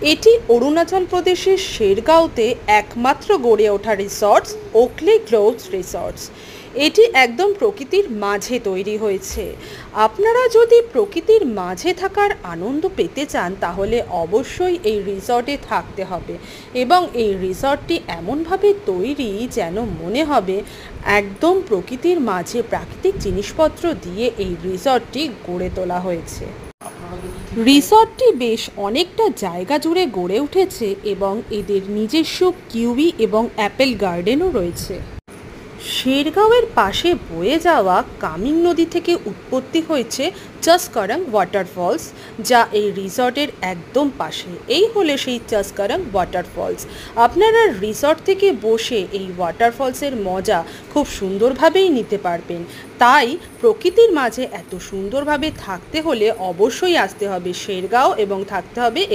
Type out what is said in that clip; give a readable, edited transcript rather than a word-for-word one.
এটি অরুণাচল প্রদেশের শেরগাঁওতে একমাত্র গড়ে ওঠা রিসর্টস ওকলি গ্লোভস রিসর্টস। এটি একদম প্রকৃতির মাঝে তৈরি হয়েছে। আপনারা যদি প্রকৃতির মাঝে থাকার আনন্দ পেতে চান তাহলে অবশ্যই এই রিসর্টে থাকতে হবে। এবং এই রিসর্টটি এমনভাবে তৈরি যেন মনে হবে একদম প্রকৃতির মাঝে প্রাকৃতিক জিনিসপত্র দিয়ে এই রিসর্টটি গড়ে তোলা হয়েছে। রিসর্টটি বেশ অনেকটা জায়গা জুড়ে গড়ে উঠেছে এবং এদের নিজস্ব কিউই এবং অ্যাপেল গার্ডেনও রয়েছে। শেরগাঁওয়ের পাশে বয়ে যাওয়া কামিং নদী থেকে উৎপত্তি হয়েছে চস্করং ওয়াটারফলস, যা এই রিসর্টের একদম পাশে। এই হলো সেই চস্করং ওয়াটারফলস। আপনারা রিসর্ট থেকে বসে এই ওয়াটারফলসের মজা খুব সুন্দরভাবেই নিতে পারবেন। তাই প্রকৃতির মাঝে এত সুন্দরভাবে থাকতে হলে অবশ্যই আসতে হবে শেরগাঁও এবং থাকতে হবে